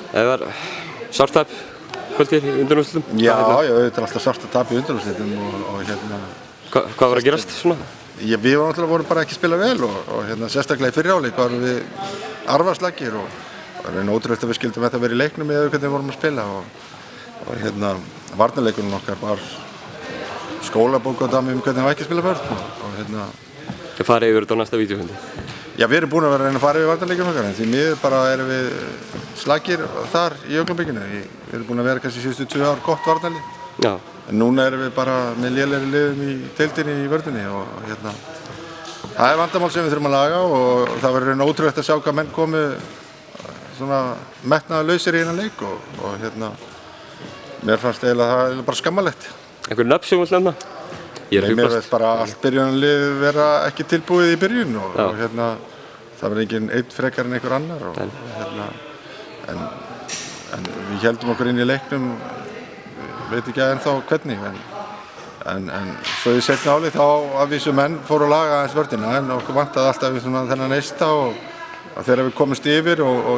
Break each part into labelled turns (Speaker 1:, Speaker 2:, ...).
Speaker 1: Það var sárt tap kvöldið í undanúrslitum.
Speaker 2: Já, auðvitað alltaf sárt að tapa í undanúrslitum og
Speaker 1: Hvað var að gerast svona?
Speaker 2: Við vorum bara ekki að spila vel og sérstaklega í fyrri hálfleik varum við arfaslagir og það er ótrúlegt að við skildum þetta vera í leiknum með hvernig við vorum að spila og varnarleikurinn okkar var skólabókardæmi hvernig við ekki að spila vörn
Speaker 1: Þið farið yfir þetta á næsta vídeófundi.
Speaker 2: Já, við erum búin að vera að reyna að fara yfir varnarleikurinn okkar en því miður bara erum við slagir þar í Augnablikinu. Við erum búin að vera kannski síðustu 2 ár gott varnarlið.
Speaker 1: Já.
Speaker 2: En núna erum við bara með lélegri liðum í deildinni í vörðinni og það er vandamál sem við þurfum að laga og það verður ótrúlegt að sjá hvað menn komu svona metnaðarlausir í þennan leik og mér fannst eiginlega það bara skammalegt.
Speaker 1: Einhver nöfn sem þú vilt nefna?
Speaker 2: Mér veist bara allt byrjunarlið vera ekki tilbúið í byrjun og það verður enginn einn frekar en einhver annar en við héldum okkur inn í leiknum veit ekki ennþá hvernig en svo í seinni hálfleik þá að vísu menn fóru að laga aðeins vörnina en okkur vantaði alltaf við þennan eista og þegar við komumst yfir og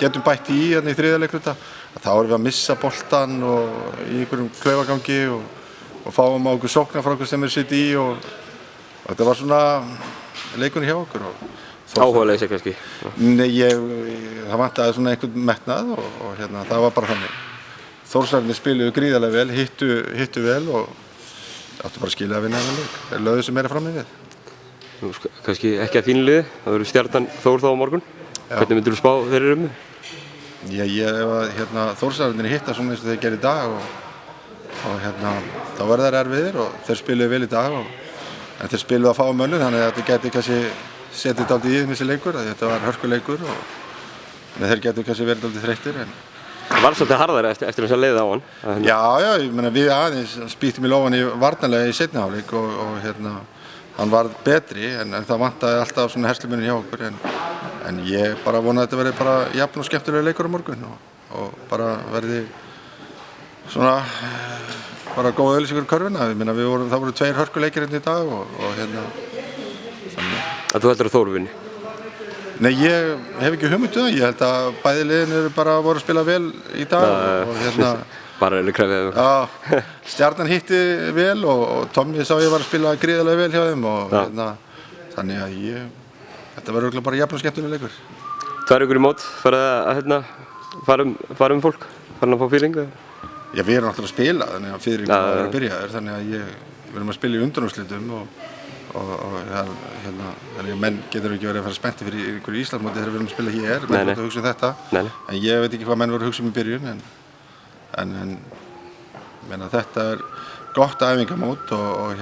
Speaker 2: getum bætt í í þriðja leikluta þá erum við að missa boltann og í einhverjum klaufagangi og fáum á okkur sóknar frá okkur sem við sitjum í og þetta var svona leikunni hjá okkur
Speaker 1: Áhugaleysi kannski?
Speaker 2: Nei, það vantaði svona einhvern metnað og það var bara þannig Þórsararnir spiluðu gríðarlega vel, hittu vel og áttu bara skilja að vinna þennan leik. Þeir lögðu sig meira fram í við.
Speaker 1: Kannski ekki að þínu liði, það verður Stjarnan Þór þá á morgun. Já. Hvernig myndirðu spá þeir eru
Speaker 2: Þórsararnir hitta svona eins og þeir gerðu í dag og þá verða þeir erfiðir og þeir spiluðu vel í dag en þeir spiluðu að fá mönnum þannig að þetta geti kannski setið dálítið í þessi leikur, þetta var hörkuleikur og þeir getu kannski verið dálítið þreyttir
Speaker 1: Það var svolítið harðari eftir þess að leiða á hann.
Speaker 2: Já, ég meina við aðeins spýttum í lófan í varnarlega í seinni hálfleik og hann var betri en það vantaði alltaf svona herslumunni hjá okkur en ég bara vona að þetta verði bara jafn og skemmtilega leikur á morgun og bara verði svona bara góð auglýsingur í körfuna. Ég meina það voru 2 hörkuleikir hérna í dag og
Speaker 1: þannig. Að þú heldur að Þór vinni?
Speaker 2: Nei, ég hef ekki hugmynd það. Ég held að bæði liðin eru bara voru að spila vel í dag og
Speaker 1: bara er krefið.
Speaker 2: Já, Stjarnan hitti vel og Tommi sá ég var að spila gríðarlega vel hjá þeim og þannig að þetta var örugglega bara jafn og skemmtilegur leikur.
Speaker 1: 2 vikur í mót, fara um fólk, farin að fá feeling?
Speaker 2: Já, við erum alltaf að spila þannig að fiðringin var að vera byrjaður þannig að við erum að spila í undanúrslitum þannig að menn getur ekki verið að fara spenntir fyrir einhverju Íslandsmóti þegar við erum að spila hér, menn voru að hugsa um þetta en ég veit ekki hvað menn voru að hugsa um í byrjun en þetta er gott æfingamót og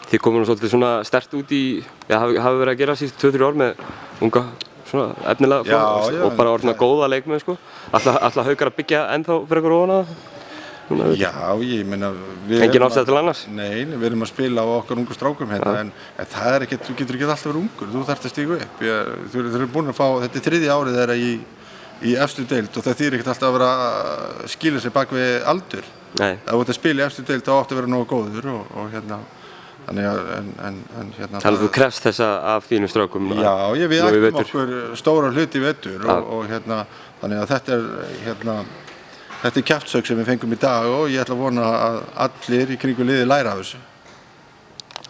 Speaker 1: Þið komum nú svolítið svona sterkt út í hafi verið að gera síðust 2-3 ár með unga svona efnilega og bara orðna góða leikmenn sko. Ætla Haukar að byggja ennþá fyrir ykkur ofan að
Speaker 2: Já, ég meina
Speaker 1: Engin ástæða til annars?
Speaker 2: Nei, við erum að spila á okkar ungu strákum hérna en það er ekkert, þú getur ekki alltaf verið ungur, þú þarft að stíga upp Þú eru búin að fá, þetta er 3. árið þeirra í efstu deild og það þýðir ekkert alltaf að vera að skýla sig bak við aldur
Speaker 1: Nei.
Speaker 2: Ef þú ert að spila í efstu deild þá áttu að vera nógu góður og þannig að
Speaker 1: Þannig að þú krefst þessa af þínum strákum
Speaker 2: Já, við ætlum okkur stóra hluti í vetur og þannig að þetta er kjaftsök sem við fengum í dag og ég ætla að vona að allir í kringu liðið læra af þessu.